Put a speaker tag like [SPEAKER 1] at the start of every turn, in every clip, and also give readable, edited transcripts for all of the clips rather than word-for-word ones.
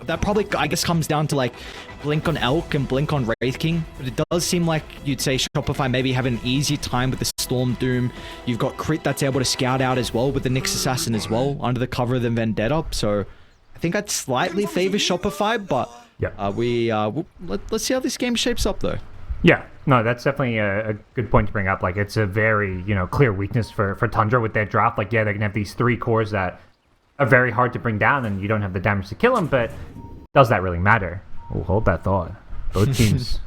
[SPEAKER 1] That probably, I guess, comes down to like Blink on Elk and Blink on Wraith King. But it does seem like you'd say Shopify maybe have an easier time with the Storm Doom. You've got Crit that's able to scout out as well with the Nyx Assassin as well under the cover of the Vendetta. So I think I'd slightly favor Shopify, but let's see how this game shapes up though.
[SPEAKER 2] Yeah, no, that's definitely a good point to bring up. Like, it's a very, clear weakness for Tundra with their draft. Like, yeah, they can have these 3 cores that are very hard to bring down, and you don't have the damage to kill them, but does that really matter? Oh, hold that thought. Both teams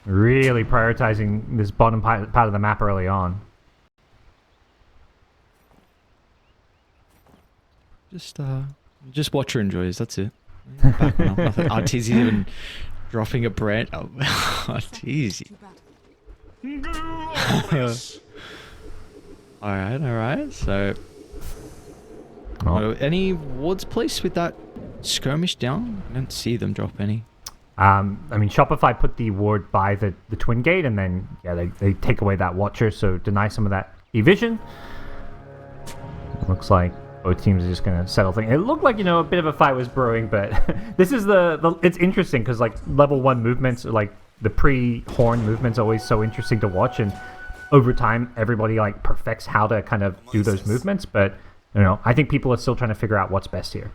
[SPEAKER 2] really prioritizing this bottom part of the map early on.
[SPEAKER 1] Just watch her enjoys, that's it. Back on nothing. RTZ even dropping a brand. Oh, RTZ. Alright, so... any wards placed with that skirmish down? I don't see them drop any.
[SPEAKER 2] I mean, Shopify put the ward by the twin gate, and then they take away that watcher, so deny some of that vision. Looks like both teams are just gonna settle things. It looked like a bit of a fight was brewing, but this is it's interesting because like level 1 movements, like the pre-horn movements, are always so interesting to watch, and over time everybody like perfects how to kind of do those movements, but. I think people are still trying to figure out what's best here.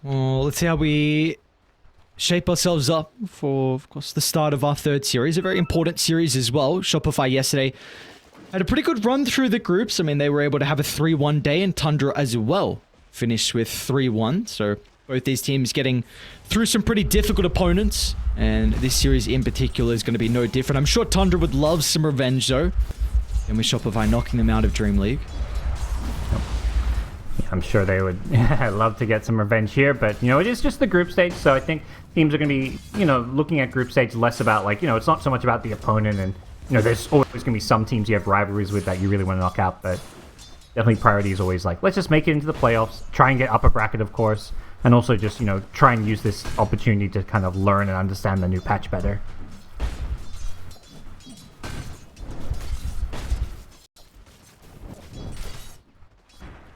[SPEAKER 1] Well, let's see how we shape ourselves up for, of course, the start of our 3rd series. A very important series as well. Shopify yesterday had a pretty good run through the groups. I mean, they were able to have a 3-1 day, and Tundra as well finished with 3-1. So both these teams getting through some pretty difficult opponents, and this series in particular is going to be no different. I'm sure Tundra would love some revenge, though. And with Shopify knocking them out of Dream League.
[SPEAKER 2] I'm sure they would love to get some revenge here, but it is just the group stage, so I think teams are going to be looking at group stage less about like it's not so much about the opponent, and there's always going to be some teams you have rivalries with that you really want to knock out, but definitely priority is always like, let's just make it into the playoffs, try and get upper bracket, of course, and also just try and use this opportunity to kind of learn and understand the new patch better.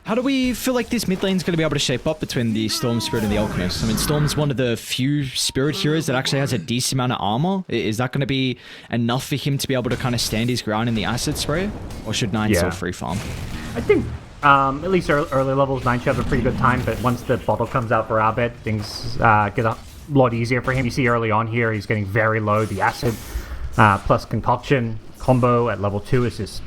[SPEAKER 1] How do we feel like this mid lane is going to be able to shape up between the Storm Spirit and the Alchemist? I mean, Storm's one of the few Spirit heroes that actually has a decent amount of armor. Is that going to be enough for him to be able to kind of stand his ground in the acid spray? Or should Nine still free farm?
[SPEAKER 2] I think at least early levels, Nine should have a pretty good time, but once the bottle comes out for Abed, things get a lot easier for him. You see early on here, he's getting very low. The acid plus concoction combo at level 2 is just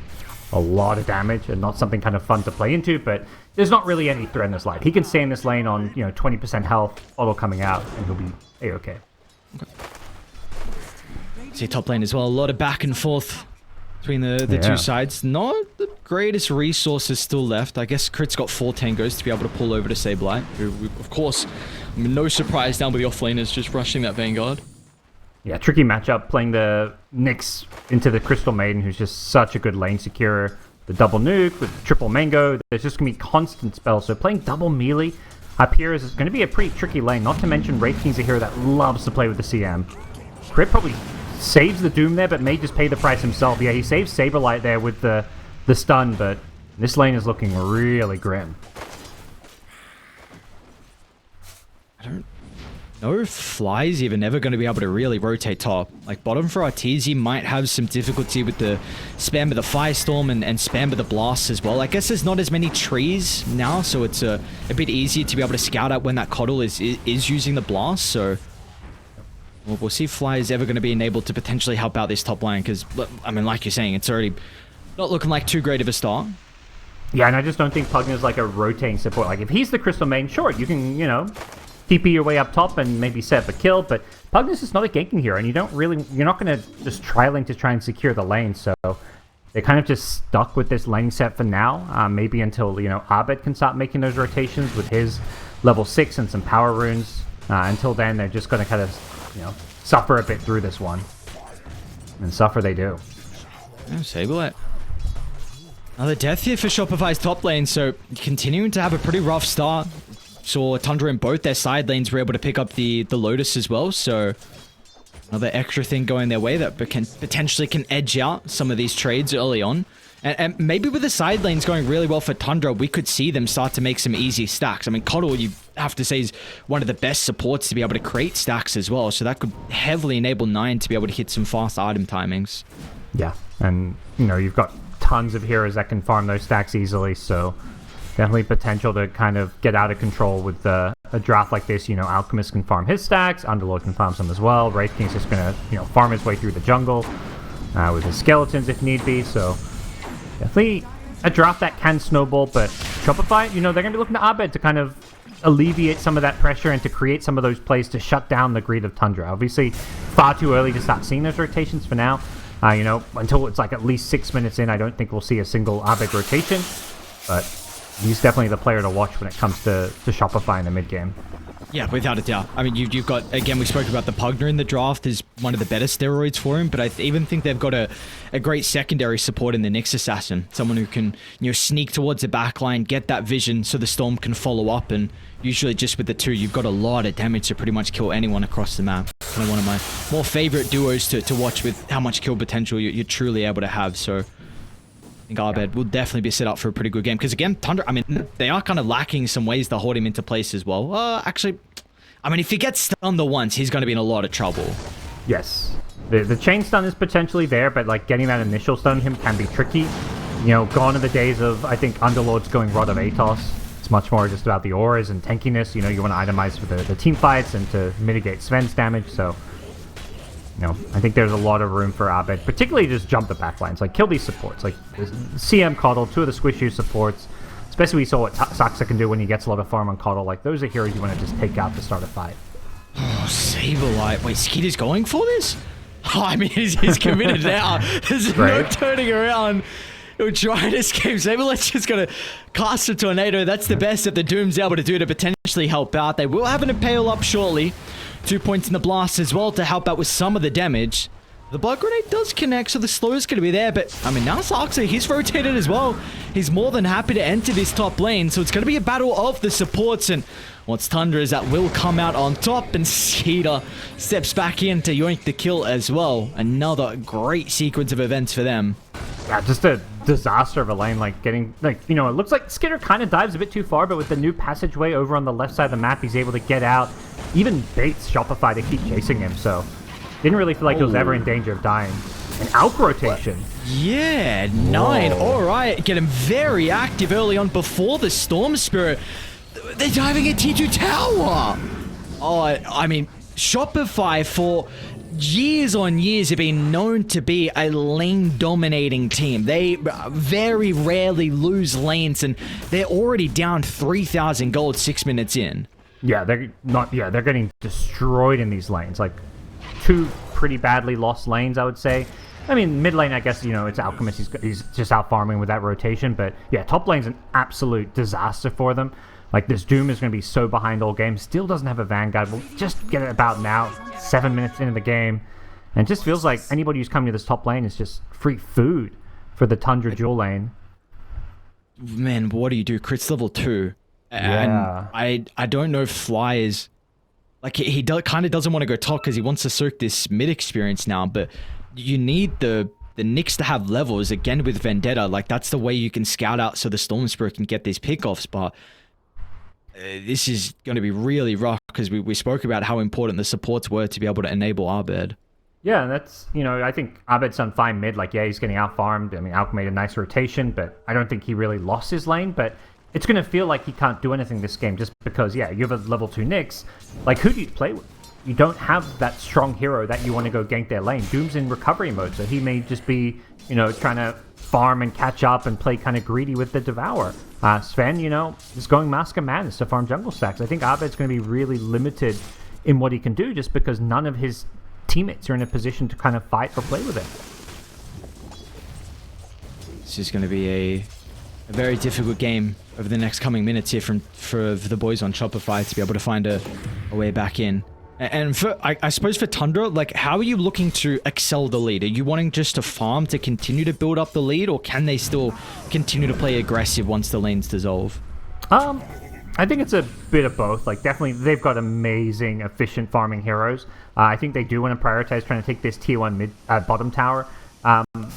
[SPEAKER 2] a lot of damage and not something kind of fun to play into, but there's not really any threat in this lane. He can stay in this lane on 20% health, auto coming out, and he'll be a-okay.
[SPEAKER 1] See top lane as well, a lot of back and forth between the two sides. Not the greatest resources still left. I guess Crit's got 4 tangos to be able to pull over to Sableye, who, of course, no surprise down with the offlaners just rushing that Vanguard.
[SPEAKER 2] Yeah, tricky matchup, playing the Nyx into the Crystal Maiden, who's just such a good lane securer. The double nuke with triple mango, there's just going to be constant spells. So playing double melee up here is going to be a pretty tricky lane, not to mention Wraith King's a hero that loves to play with the CM. Crit probably saves the Doom there, but may just pay the price himself. Yeah, he saves Saberlight there with the stun, but this lane is looking really grim.
[SPEAKER 1] I don't know if Fly's even ever going to be able to really rotate top. Like, bottom for Arteezy might have some difficulty with the spam of the Firestorm and spam of the Blast as well. I guess there's not as many trees now, so it's a bit easier to be able to scout out when that Coddle is using the Blast, so... We'll see if Fly is ever going to be enabled to potentially help out this top lane, because, I mean, like you're saying, it's already not looking like too great of a start.
[SPEAKER 2] Yeah, and I just don't think Pugna's like a rotating support. Like, if he's the Crystal Main, sure, you can, TP your way up top and maybe set up a kill, but Pugna's just not a ganking hero, and you're not going to just tri-link to try and secure the lane, so they're kind of just stuck with this laning set for now, maybe until, Abed can start making those rotations with his level 6 and some power runes. Until then, they're just going to kind of, suffer a bit through this one. And suffer they do.
[SPEAKER 1] Saberlight. Another death here for Shopify's top lane, so continuing to have a pretty rough start. Saw Tundra in both their side lanes were able to pick up the Lotus as well, so another extra thing going their way that potentially can edge out some of these trades early on. And maybe with the side lanes going really well for Tundra, we could see them start to make some easy stacks. I mean, Coddle, you have to say, is one of the best supports to be able to create stacks as well. So that could heavily enable Nine to be able to hit some fast item timings.
[SPEAKER 2] Yeah, and, you've got tons of heroes that can farm those stacks easily, so definitely potential to kind of get out of control with a draft like this. Alchemist can farm his stacks, Underlord can farm some as well. Wraith King's just going to, farm his way through the jungle with his skeletons if need be, so definitely a draft that can snowball, but Shopify, they're going to be looking to Abed to kind of alleviate some of that pressure and to create some of those plays to shut down the greed of Tundra. Obviously, far too early to start seeing those rotations for now. Until it's like at least 6 minutes in, I don't think we'll see a single Abed rotation, but he's definitely the player to watch when it comes to Shopify in the mid game.
[SPEAKER 1] Yeah, without a doubt. I mean, you've got, again, we spoke about the Pugner in the draft is one of the better steroids for him, but I even think they've got a great secondary support in the Nyx Assassin. Someone who can, sneak towards the backline, get that vision so the Storm can follow up, and usually just with the two, you've got a lot of damage to pretty much kill anyone across the map. Kind of one of my more favorite duos to watch with how much kill potential you're truly able to have, so I think Abed will definitely be set up for a pretty good game. Because again, Tundra, I mean, they are kind of lacking some ways to hold him into place as well. Actually, I mean, if he gets stunned the once, he's going to be in a lot of trouble.
[SPEAKER 2] Yes. The chain stun is potentially there, but like getting that initial stun on him can be tricky. Gone are the days of, I think, Underlords going Rod of Atos. It's much more just about the auras and tankiness. You want to itemize for the team fights and to mitigate Sven's damage, so I think there's a lot of room for Abed, particularly just jump the backlines, like kill these supports, like CM Coddle, two of the Squish U supports, especially we saw what Saxa can do when he gets a lot of farm on Coddle. Like those are heroes you want to just take out to start a fight.
[SPEAKER 1] Oh, Saberlight. Wait, Skeeter's going for this? Oh, I mean, he's committed now. There's no turning around. He'll try and escape. Saberlight's just going to cast a tornado. That's the best that the Doom's able to do to potentially help out. They will have an Impale up shortly. 2 points in the blast as well to help out with some of the damage. The Blood Grenade does connect, so the slow is going to be there, but I mean, now Saxa, he's rotated as well. He's more than happy to enter this top lane, so it's going to be a battle of the supports, and what's Tundra is that will come out on top, and Skeeter steps back in to yoink the kill as well. Another great sequence of events for them.
[SPEAKER 2] Yeah, just a disaster of a lane, like getting, like, it looks like Skeeter kind of dives a bit too far, but with the new passageway over on the left side of the map, he's able to get out, even baits Shopify to keep chasing him, so didn't really feel like he was ever in danger of dying. An Alp rotation.
[SPEAKER 1] Yeah, Nine. All right, getting very active early on before the Storm Spirit. They're diving at T2 Tower. Oh, I mean, Shopify for years on years have been known to be a lane-dominating team. They very rarely lose lanes, and they're already down 3,000 gold 6 minutes in.
[SPEAKER 2] Yeah, they're not. Yeah, they're getting destroyed in these lanes. Like, two pretty badly lost lanes, I would say. I mean, mid lane, I guess, it's Alchemist. He's just out farming with that rotation. But yeah, top lane's an absolute disaster for them. Like, this Doom is going to be so behind all game. Still doesn't have a Vanguard. We'll just get it about now, 7 minutes into the game. And it just feels like anybody who's coming to this top lane is just free food for the Tundra dual lane.
[SPEAKER 1] Man, what do you do? Crit's level 2.
[SPEAKER 2] Yeah.
[SPEAKER 1] And I don't know if Fly is... Like, he kind of doesn't want to go top because he wants to soak this mid experience now, but you need the Nyx to have levels, again with Vendetta. Like, that's the way you can scout out so the Storm Spirit can get these pickoffs, but this is going to be really rough because we spoke about how important the supports were to be able to enable Abed.
[SPEAKER 2] Yeah, and that's, I think Abed's done fine mid. Like, yeah, he's getting out-farmed. I mean, Alk made a nice rotation, but I don't think he really lost his lane, but it's going to feel like he can't do anything this game just because, yeah, you have a level 2 Nyx. Like, who do you play with? You don't have that strong hero that you want to go gank their lane. Doom's in recovery mode, so he may just be, trying to farm and catch up and play kind of greedy with the Devour. Sven, is going Mask of Madness to farm jungle stacks. I think Abed's going to be really limited in what he can do just because none of his teammates are in a position to kind of fight or play with him.
[SPEAKER 1] This is going to be a very difficult game over the next coming minutes here for the boys on Shopify to be able to find a way back in. And I suppose for Tundra, like, how are you looking to excel the lead? Are you wanting just to farm to continue to build up the lead, or can they still continue to play aggressive once the lanes dissolve?
[SPEAKER 2] I think it's a bit of both. Like, definitely, they've got amazing, efficient farming heroes. I think they do want to prioritize trying to take this tier 1 bottom tower.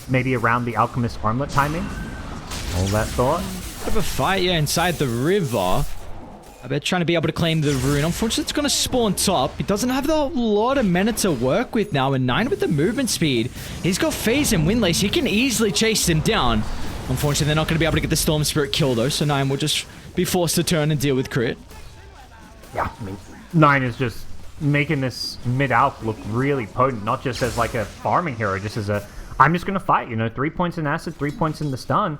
[SPEAKER 2] maybe around the Alchemist armlet timing. All that thought.
[SPEAKER 1] Bit of a fight, yeah, inside the river. I bet trying to be able to claim the rune. Unfortunately, it's going to spawn top. He doesn't have a lot of mana to work with now. And 9 with the movement speed. He's got Phase and Windlace. He can easily chase him down. Unfortunately, they're not going to be able to get the Storm Spirit kill, though. So 9 will just be forced to turn and deal with crit.
[SPEAKER 2] Yeah, I mean, 9 is just making this mid-alp look really potent. Not just as like a farming hero, just as a, I'm just going to fight. 3 points in acid, 3 points in the stun.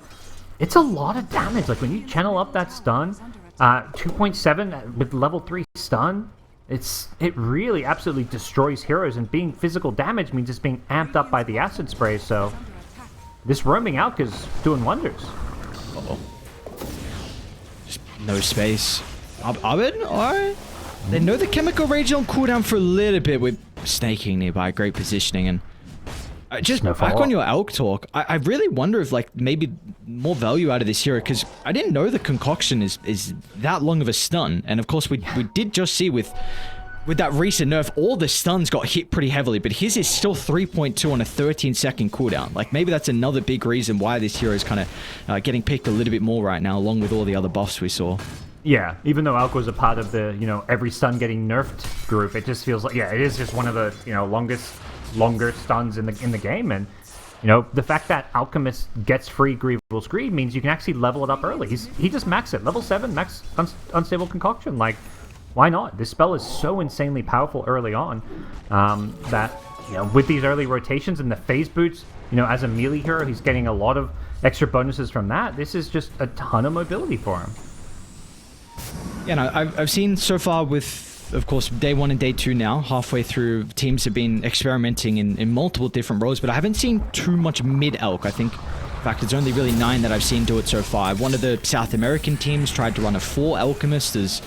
[SPEAKER 2] It's a lot of damage. Like when you channel up that stun, 2.7 with level 3 stun, it really absolutely destroys heroes, and being physical damage means it's being amped up by the acid spray, so this roaming Alk is doing wonders.
[SPEAKER 1] Uh-oh. Just no space. Abed? Alright. They know the chemical rage on cooldown for a little bit with snaking nearby. Great positioning. And just back on your Elk talk, I really wonder if like maybe more value out of this hero, because I didn't know the concoction is that long of a stun. And of course we did just see with that recent nerf, all the stuns got hit pretty heavily, but his is still 3.2 on a 13-second cooldown. Like maybe that's another big reason why this hero is kind of getting picked a little bit more right now, along with all the other buffs we saw.
[SPEAKER 2] Yeah, even though Alk was a part of the, every stun getting nerfed group, it just feels like, yeah, it is just one of the, longer stuns in the game. And, the fact that Alchemist gets free Grievable Screed means you can actually level it up early. He just maxed it. Level 7, max Unstable Concoction. Like, why not? This spell is so insanely powerful early on that, with these early rotations and the phase boots, as a melee hero, he's getting a lot of extra bonuses from that. This is just a ton of mobility for him.
[SPEAKER 1] Yeah, no, I've seen so far with, of course, day 1 and day 2 now, halfway through, teams have been experimenting in multiple different roles, but I haven't seen too much mid-elk. I think, in fact, it's only really 9 that I've seen do it so far. One of the South American teams tried to run a 4 Alchemist as,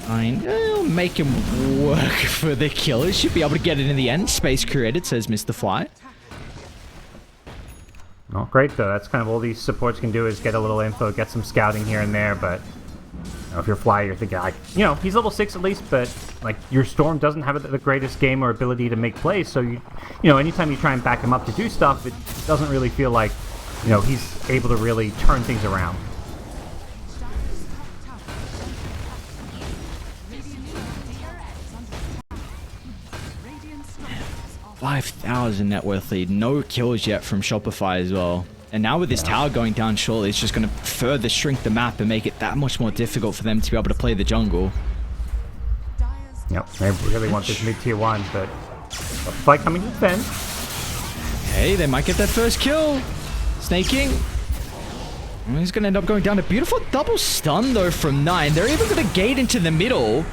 [SPEAKER 1] make him work for the kill. He should be able to get it in the end. Space created, says Mr. Fly.
[SPEAKER 2] Not great, though. That's kind of all these supports can do, is get a little info, get some scouting here and there, but if you're Fly, you're thinking, he's level 6 at least, but, your Storm doesn't have the greatest game or ability to make plays, so, anytime you try and back him up to do stuff, it doesn't really feel like, he's able to really turn things around.
[SPEAKER 1] 5,000 net worth lead. No kills yet from Shopify as well. And now with this tower going down shortly, it's just going to further shrink the map and make it that much more difficult for them to be able to play the jungle.
[SPEAKER 2] Yep, they really want this mid-tier 1, but Shopify coming to defend.
[SPEAKER 1] Hey, they might get that first kill. Snaking. And he's going to end up going down. A beautiful double stun, though, from 9. They're even going to gate into the middle.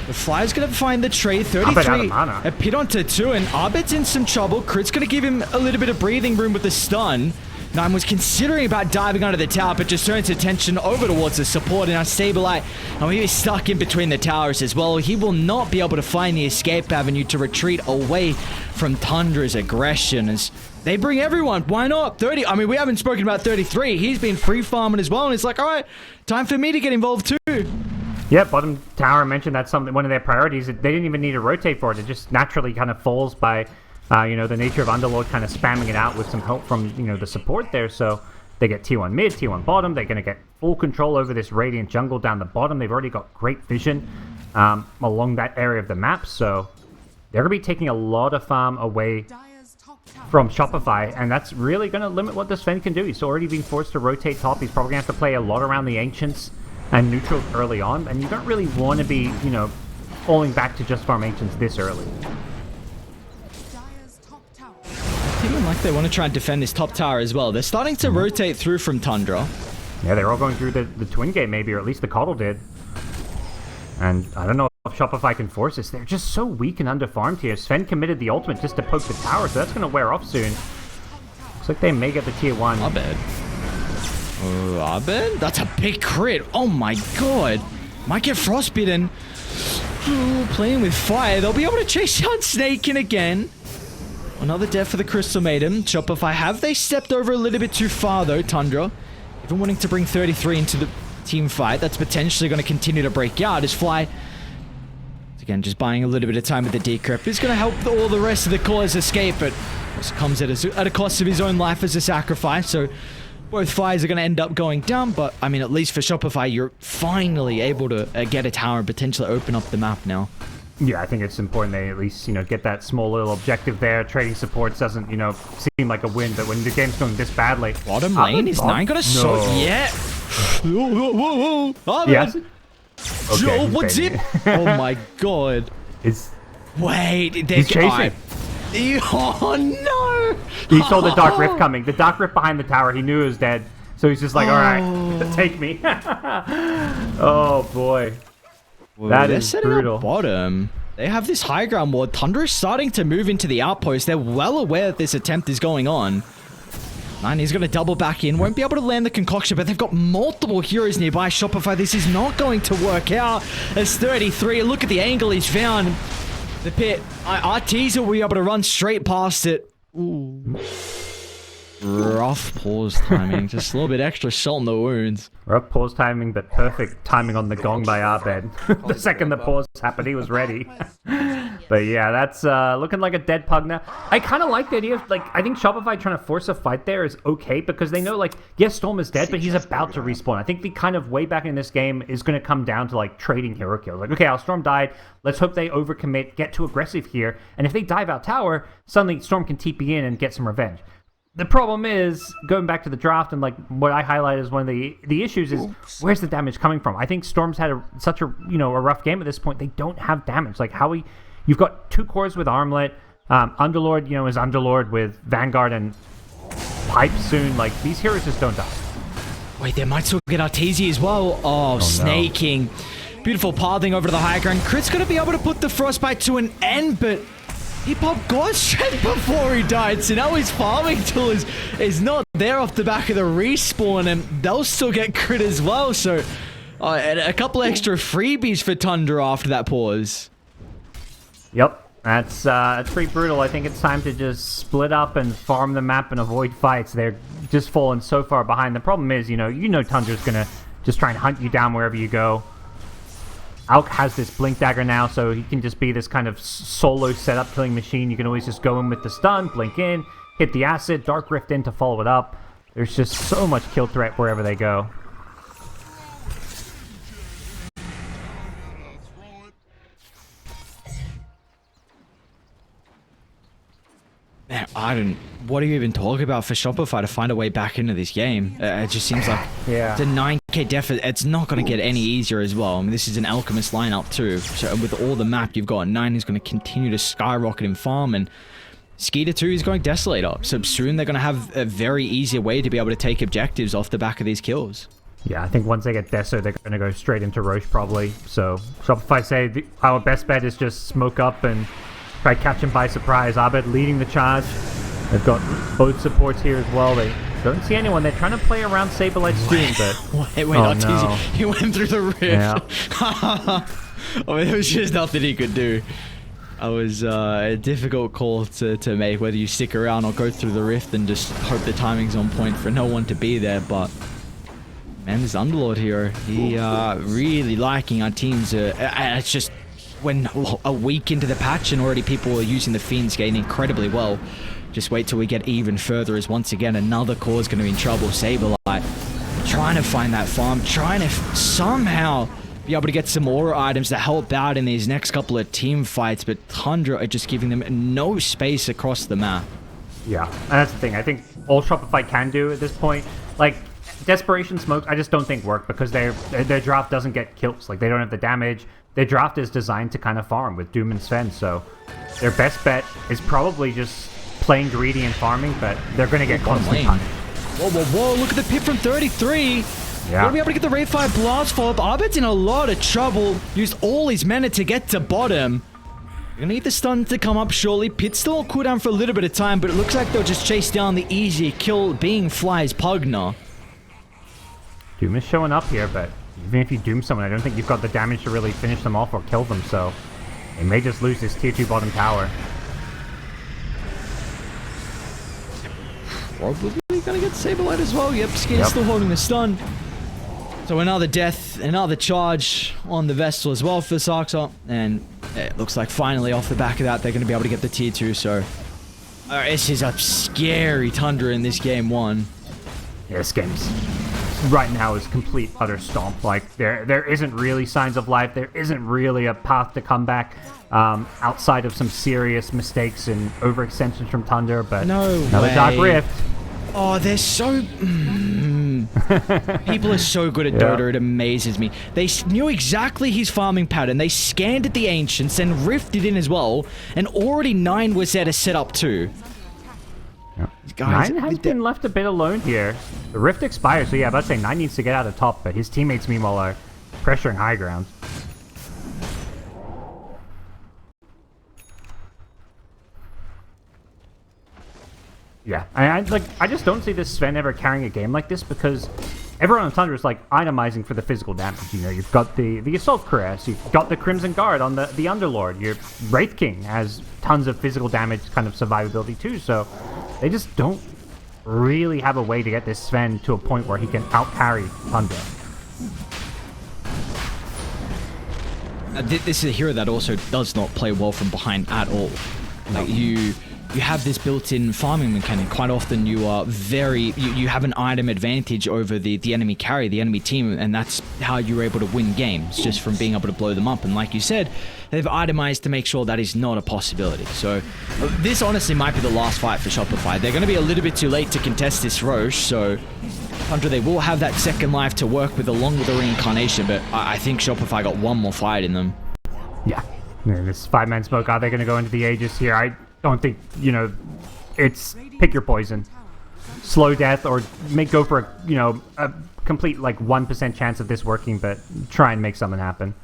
[SPEAKER 1] The Fly's going to find the trade. 33. A pit onto 2, and Abed's in some trouble. Crit's going to give him a little bit of breathing room with the stun. 9 was considering about diving under the tower, but just turns attention over towards the support and Unstabilite. And he is stuck in between the towers as well. He will not be able to find the escape avenue to retreat away from Tundra's aggression as they bring everyone. Why not? 30. I mean, we haven't spoken about 33. He's been free farming as well, and it's like, all right, time for me to get involved too.
[SPEAKER 2] Yeah, bottom tower, mentioned that's one of their priorities. They didn't even need to rotate for it. It just naturally kind of falls by, the nature of Underlord kind of spamming it out with some help from, the support there. So they get T1 mid, T1 bottom. They're going to get full control over this Radiant jungle down the bottom. They've already got great vision along that area of the map. So they're going to be taking a lot of farm away from Shopify, and that's really going to limit what the Sven can do. He's already been forced to rotate top. He's probably going to have to play a lot around the Ancients and neutral early on, and you don't really want to be, falling back to just farm Ancients this early.
[SPEAKER 1] Even like they want to try and defend this top tower as well. They're starting to rotate through from Tundra.
[SPEAKER 2] Yeah, they're all going through the twin gate maybe, or at least the Coddle did. And I don't know if Shopify can force this. They're just so weak and underfarmed here. Sven committed the ultimate just to poke the tower, so that's going to wear off soon. Looks like they may get the tier 1.
[SPEAKER 1] Abed. Abed? That's a big crit. Oh my god. Might get frostbitten. Playing with fire. They'll be able to chase down Snaking again. Another death for the Crystal Maiden. Shopify, have they stepped over a little bit too far though, Tundra? Even wanting to bring 33 into the team fight, that's potentially going to continue to break out as Fly, again, just buying a little bit of time with the decrypt. Is going to help all the rest of the cores escape, but This comes at a cost of his own life as a sacrifice, so both fires are going to end up going down, but I mean, at least for Shopify, you're finally able to get a tower and potentially open up the map now.
[SPEAKER 2] Yeah, I think it's important they at least, get that small little objective there. Trading supports doesn't, seem like a win, but when the game's going this badly...
[SPEAKER 1] Bottom lane is 9 gonna yeah. Whoa. Oh,
[SPEAKER 2] yes.
[SPEAKER 1] Okay, Joe, what's it? Oh my god. Wait,
[SPEAKER 2] he's chasing.
[SPEAKER 1] Oh no!
[SPEAKER 2] He saw the Dark Rift coming. The Dark Rift behind the tower, he knew it was dead. So he's just like, alright, take me. Oh boy.
[SPEAKER 1] Well, that is brutal. Bottom. They have this high ground ward. Tundra is starting to move into the outpost. They're well aware that this attempt is going on. Nine, he's going to double back in. Won't be able to land the concoction, but they've got multiple heroes nearby. Shopify, this is not going to work out. It's 33. Look at the angle he's found. The pit. Our teaser will be able to run straight past it. Ooh. Rough pause timing. Just a little bit extra salt in the wounds.
[SPEAKER 2] Rough pause timing, but perfect timing on the gong by Abed. The second the pause happened, he was ready. But yeah, that's looking like a dead Pugna. I kind of like the idea of, I think Shopify trying to force a fight there is okay because they know, yes, Storm is dead, but he's about to respawn. I think the kind of way back in this game is going to come down to, trading hero kills. Okay, our Storm died. Let's hope they overcommit, get too aggressive here. And if they dive out tower, suddenly Storm can TP in and get some revenge. The problem is, going back to the draft and what I highlight as one of the issues is, where's the damage coming from? I think Storm's had such a rough game at this point. They don't have damage. You've got 2 cores with Armlet. Underlord, is Underlord with Vanguard and Pipe soon. These heroes just don't die.
[SPEAKER 1] Wait, they might still get Arteezy as well. Oh, snaking. No. Beautiful pathing over to the high ground. Crit's going to be able to put the Frostbite to an end, but he popped God Strength before he died, so now his farming tool is not there off the back of the respawn, and they'll still get crit as well, so and a couple extra freebies for Tundra after that pause.
[SPEAKER 2] Yep, that's pretty brutal. I think it's time to just split up and farm the map and avoid fights. They're just falling so far behind. The problem is, Tundra's gonna just try and hunt you down wherever you go. Alk has this Blink Dagger now, so he can just be this kind of solo setup killing machine. You can always just go in with the stun, blink in, hit the acid, Dark Rift in to follow it up. There's just so much kill threat wherever they go.
[SPEAKER 1] Man, what do you even talk about for Shopify to find a way back into this game? It just seems like the 9k deficit, it's not going to get any easier as well. I mean, this is an Alchemist lineup too. So with all the map you've got, 9 is going to continue to skyrocket in farm, and Skeeter 2 is going Desolator. So soon they're going to have a very easy way to be able to take objectives off the back of these kills.
[SPEAKER 2] Yeah, I think once they get Deso, they're going to go straight into Roche probably. So Shopify say our best bet is just smoke up and try catch him by surprise. Abed leading the charge. They've got both supports here as well. They don't see anyone. They're trying to play around Saberlight's Doom, but...
[SPEAKER 1] Wait, no. He went through the rift. Yeah. I mean, there was just nothing he could do. It was a difficult call to make, whether you stick around or go through the rift and just hope the timing's on point for no one to be there, but... Man, this Underlord here, he really liking our teams. It's just... when a week into the patch and already people are using the Fiends game incredibly well. Just wait till we get even further, as once again another core is going to be in trouble. Saberlight trying to find that farm, trying to somehow be able to get some aura items to help out in these next couple of team fights, but Tundra are just giving them no space across the map.
[SPEAKER 2] Yeah, and that's the thing. I think all Shopify can do at this point, Desperation Smokes, I just don't think work because their draft doesn't get kills. They don't have the damage. Their draft is designed to kind of farm with Doom and Sven, so their best bet is probably just playing greedy and farming, but they're going to get constant punished.
[SPEAKER 1] Whoa, look at the pit from 33.
[SPEAKER 2] Yeah.
[SPEAKER 1] Will be able to get the Ray 5 blast follow-up. Abed's in a lot of trouble. Used all his mana to get to bottom. You're going to need the stun to come up shortly. Pit's still on cooldown for a little bit of time, but it looks like they'll just chase down the easy kill being Fly's Pugna.
[SPEAKER 2] Doom is showing up here, but even if you doom someone, I don't think you've got the damage to really finish them off or kill them, so they may just lose this tier 2 bottom tower.
[SPEAKER 1] Probably gonna get Saberlight as well. Yep, Skeeter's still holding the stun. So another death, another charge on the Vestal as well for Saxa, and it looks like finally off the back of that they're going to be able to get the tier 2, so This is a scary Tundra in this game one.
[SPEAKER 2] Yeah, this game's right now is complete utter stomp. Like there isn't really signs of life. There isn't really a path to come back outside of some serious mistakes and overextensions from Tundra. But another Dark Rift.
[SPEAKER 1] Oh, they're so... People are so good at Dota, it amazes me. They knew exactly his farming pattern. They scanned at the Ancients and rifted in as well. And already 9 was there to set up too.
[SPEAKER 2] Yep. Guys, 9 has been left a bit alone here. The Rift expires, so yeah, I'm about to say 9 needs to get out of top, but his teammates meanwhile are pressuring high ground. Yeah, I just don't see this Sven ever carrying a game like this because everyone on Tundra is like itemizing for the physical damage. You know, you've got the Assault Cuirass, you've got the Crimson Guard on the Underlord. Your Wraith King has tons of physical damage kind of survivability too, so they just don't really have a way to get this Sven to a point where he can out-carry Tundra.
[SPEAKER 1] This is a hero that also does not play well from behind at all. Like you have this built-in farming mechanic. Quite often you are you have an item advantage over the enemy carry, the enemy team, and that's how you're able to win games, just from being able to blow them up. And like you said, they've itemized to make sure that is not a possibility. So this honestly might be the last fight for Shopify. They're going to be a little bit too late to contest this Roche, so Tundra, they will have that second life to work with along with the reincarnation, but I think Shopify got one more fight in them.
[SPEAKER 2] Yeah. This 5-man smoke, are they going to go into the Aegis here? I don't think, you know, it's pick your poison. Slow death or go for a complete like 1% chance of this working, but try and make something happen.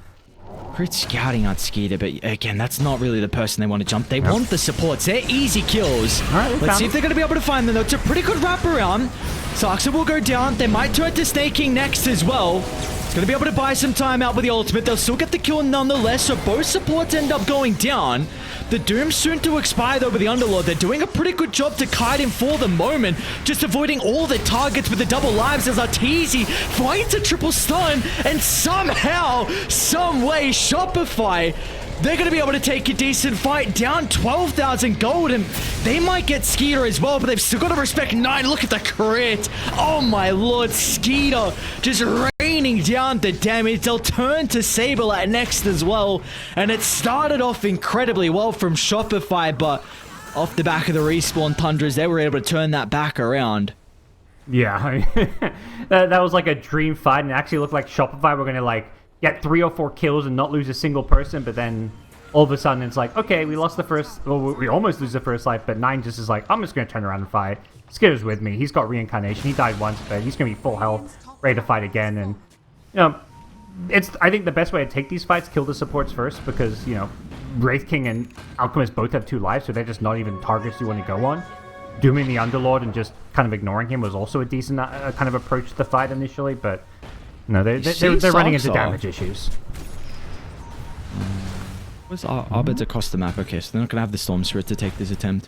[SPEAKER 1] Great scouting on Skeeter, but again, that's not really the person they want to jump. They want the supports. They're easy kills. All right, let's see if they're going to be able to find them, though. It's a pretty good wraparound. Saxa will go down. They might turn to Snake King next as well. It's going to be able to buy some time out with the ultimate. They'll still get the kill nonetheless, so both supports end up going down. The Doom's soon to expire though with the Underlord. They're doing a pretty good job to kite him for the moment, just avoiding all the targets with the double lives as Arteezy finds a triple stun, and somehow, some way, Shopify, they're going to be able to take a decent fight, down 12,000 gold, and they might get Skeeter as well, but they've still got to respect 9. Look at the crit. Oh my lord, Skeeter just raining down the damage. They'll turn to Saberlight next as well, and it started off incredibly well from Shopify, but off the back of the respawn Tundras, they were able to turn that back around.
[SPEAKER 2] Yeah, that was like a dream fight, and it actually looked like Shopify were going to like get 3 or 4 kills and not lose a single person, but then all of a sudden it's like, okay, we lost the first, well, we almost lose the first life, but 9 just is like, I'm just going to turn around and fight. Skitter's with me. He's got reincarnation. He died once, but he's going to be full health, ready to fight again. And, you know, I think the best way to take these fights, kill the supports first, because, you know, Wraith King and Alchemist both have 2 lives, so they're just not even targets you want to go on. Dooming the Underlord and just kind of ignoring him was also a decent kind of approach to the fight initially, but no, they're running into damage issues.
[SPEAKER 1] Where's Arbit's across the map? Okay, so they're not going to have the Storm Spirit to take this attempt.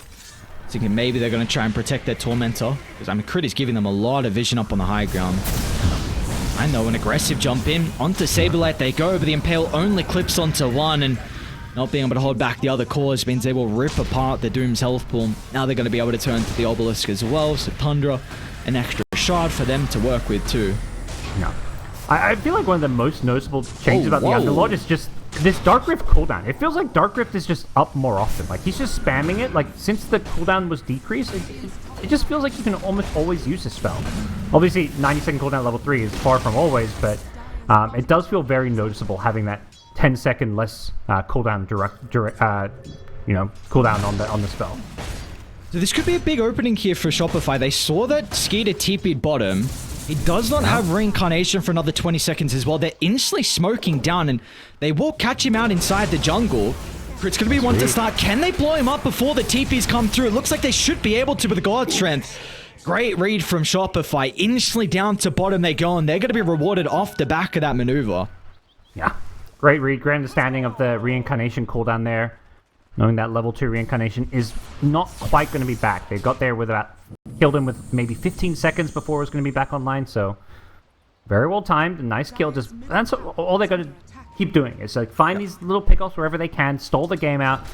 [SPEAKER 1] Thinking maybe they're going to try and protect their Tormentor, because I mean, Crit is giving them a lot of vision up on the high ground. I know, an aggressive jump in. Onto Saberlight they go, but the Impale only clips onto 1, and not being able to hold back the other cores means they will rip apart the Doom's health pool. Now they're going to be able to turn to the Obelisk as well, so Tundra, an extra shard for them to work with too.
[SPEAKER 2] No. I feel like one of the most noticeable changes about the Underlord is just this Dark Rift cooldown. It feels like Dark Rift is just up more often. Like, he's just spamming it. Like, since the cooldown was decreased, it just feels like you can almost always use this spell. Obviously, 90-second cooldown at level 3 is far from always, but it does feel very noticeable having that 10-second less cooldown cooldown on the spell.
[SPEAKER 1] So this could be a big opening here for Shopify. They saw that Skeeter TP'd bottom. He does not have reincarnation for another 20 seconds as well. They're instantly smoking down, and they will catch him out inside the jungle. Crit's going to be one to start. Can they blow him up before the TPs come through? It looks like they should be able to with the God Strength. Great read from Shopify. Instantly down to bottom they go, and they're going to be rewarded off the back of that maneuver.
[SPEAKER 2] Yeah. Great read. Great understanding of the reincarnation cooldown there. Knowing that level 2 reincarnation is not quite going to be back. They got there with about... Killed him with maybe 15 seconds before it was going to be back online, so... Very well timed. A nice kill. Just that's all they got to keep doing. Is like find these little pickoffs wherever they can, stall the game out,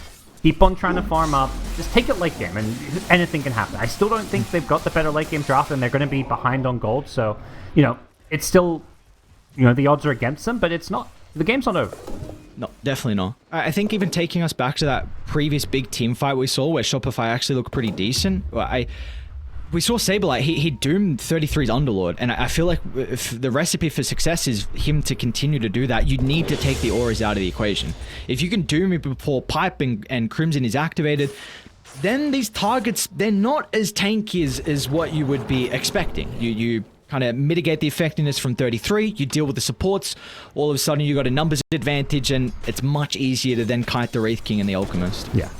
[SPEAKER 2] keep on trying to farm up, just take it late game, and anything can happen. I still don't think they've got the better late game draft, and they're going to be behind on gold, so, you know, it's still, you know, the odds are against them, but it's not, the game's not over.
[SPEAKER 1] No, definitely not. I think even taking us back to that previous big team fight we saw where Shopify actually looked pretty decent, we saw Saberlight, he doomed 33's Underlord, and I feel like if the recipe for success is him to continue to do that, you need to take the auras out of the equation. If you can doom him before Pipe and Crimson is activated, then these targets, they're not as tanky as what you would be expecting. You kind of mitigate the effectiveness from 33, you deal with the supports, all of a sudden you got a numbers advantage, and it's much easier to then kite the Wraith King and the Alchemist.
[SPEAKER 2] Yeah.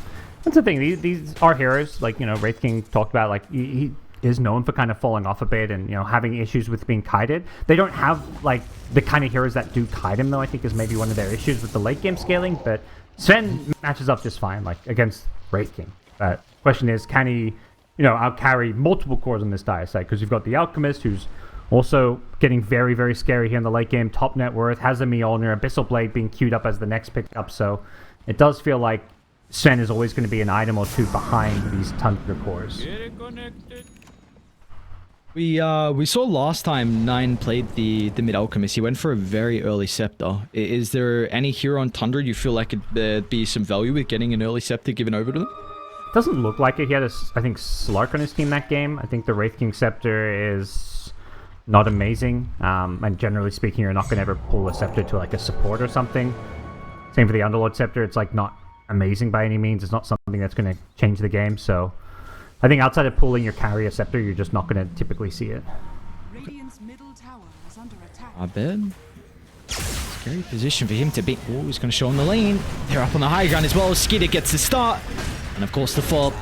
[SPEAKER 2] That's the thing. These are heroes, like, you know, Wraith King talked about, like, he is known for kind of falling off a bit and, you know, having issues with being kited. They don't have, like, the kind of heroes that do kite him, though, I think is maybe one of their issues with the late game scaling, but Sven matches up just fine, like, against Wraith King. But question is, can he, you know, outcarry multiple cores on this dire side? Because you've got the Alchemist, who's also getting very, very scary here in the late game, top net worth, has a Mjolnir, Abyssal Blade being queued up as the next pickup, so it does feel like Sven is always going to be an item or two behind these Tundra cores.
[SPEAKER 1] We saw last time Nine played the mid Alchemist, he went for a very early Scepter. Is there any hero on Tundra you feel like there'd be some value with getting an early Scepter given over to them?
[SPEAKER 2] Doesn't look like it. He had, I think, Slark on his team that game. I think the Wraith King Scepter is not amazing. And generally speaking, you're not going to ever pull a Scepter to like a support or something. Same for the Underlord Scepter. It's like not amazing by any means. It's not something that's going to change the game. So I think outside of pulling your carrier Scepter, you're just not going to typically see it.
[SPEAKER 3] Radiant's middle tower is under attack.
[SPEAKER 1] I bet. Scary position for him to be. Oh, he's going to show him the lane. They're up on the high ground as well. Skidder gets the start. And of course the fall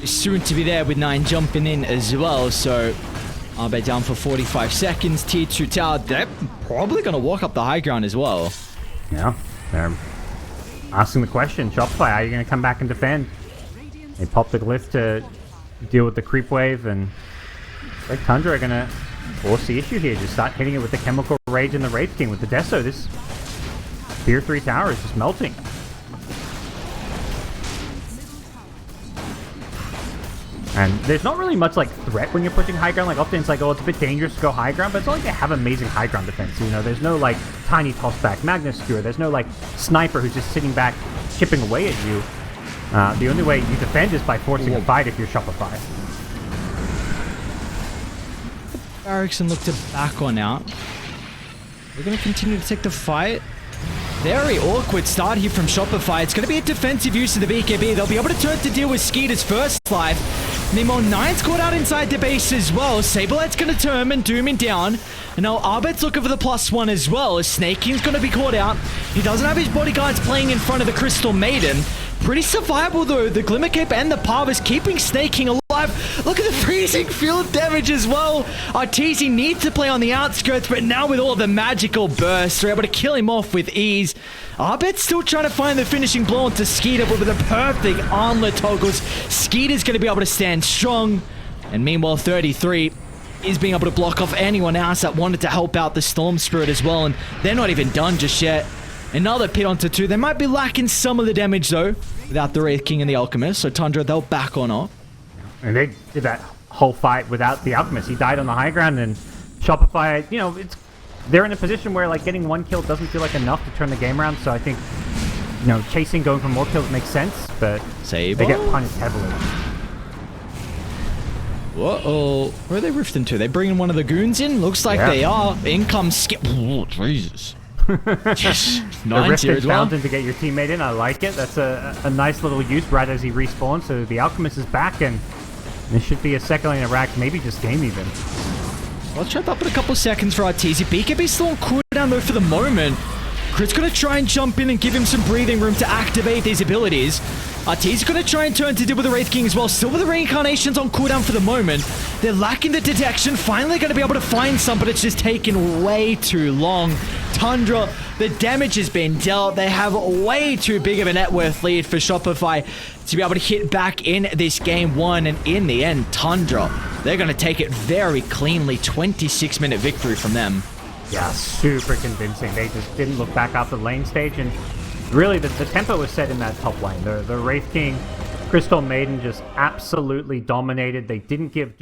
[SPEAKER 1] is soon to be there with Nine jumping in as well. So Arbe down for 45 seconds. Tier 2 tower. They're probably going to walk up the high ground as well.
[SPEAKER 2] Yeah, they're asking the question, Shopify, are you going to come back and defend? They pop the glyph to deal with the creep wave, and like Tundra are going to force the issue here. Just start hitting it with the Chemical Rage and the Wraith King. With the Deso, this Tier 3 tower is just melting. And there's not really much like threat when you're pushing high ground. Like often it's like, oh, it's a bit dangerous to go high ground, but it's not like they have amazing high ground defense. You know, there's no like tiny tossback Magnus Skewer. There's no like sniper who's just sitting back, chipping away at you. The only way you defend is by forcing a fight if you're Shopify.
[SPEAKER 1] Ericsson looked to back on out. We're going to continue to take the fight. Very awkward start here from Shopify. It's going to be a defensive use of the BKB. They'll be able to turn to deal with Skeeter's first life. Meanwhile, Nine's caught out inside the base as well. Saberlight's going to turn and doom him down. And now Arbet's looking for the +1 as well. Snake King's going to be caught out. He doesn't have his bodyguards playing in front of the Crystal Maiden. Pretty survivable though. The Glimmer Cape and the Parvis keeping Snake King alive. Look at the freezing field damage as well. Arteezy needs to play on the outskirts, but now with all the magical bursts, they're able to kill him off with ease. Arbet's still trying to find the finishing blow onto Skeeter, but with the perfect armlet toggles, Skeeter's going to be able to stand strong. And meanwhile, 33 is being able to block off anyone else that wanted to help out the Storm Spirit as well, and they're not even done just yet. Another pit onto 2. They might be lacking some of the damage though, without the Wraith King and the Alchemist, so Tundra, they'll back on up.
[SPEAKER 2] And they did that whole fight without the Alchemist. He died on the high ground, and Shopify, you know, they're in a position where like getting one kill doesn't feel like enough to turn the game around, so I think, you know, chasing, going for more kills makes sense, but they get punished heavily.
[SPEAKER 1] Whoa, where are they rifting to? They bringing one of the goons in? Looks like they are. In comes Skip. Oh, Jesus.
[SPEAKER 2] The Rifted Fountain to get your teammate in, I like it. That's a nice little use right as he respawns. So the Alchemist is back, and this should be a second lane of Rax, maybe just game even.
[SPEAKER 1] Let's trap up in a couple of seconds for Arteezy. BKB still on cooldown though for the moment. Crit's gonna try and jump in and give him some breathing room to activate these abilities. Arteezy's gonna try and turn to deal with the Wraith King as well. Still with the Reincarnations on cooldown for the moment. They're lacking the detection. Finally gonna be able to find some, but it's just taken way too long. Tundra, the damage has been dealt. They have way too big of a net worth lead for Shopify to be able to hit back in this game 1. And in the end, Tundra, they're gonna take it very cleanly. 26-minute victory from them.
[SPEAKER 2] Yeah, super convincing. They just didn't look back off the lane stage, and Really, the tempo was set in that top lane. The Wraith King, Crystal Maiden just absolutely dominated. They didn't give...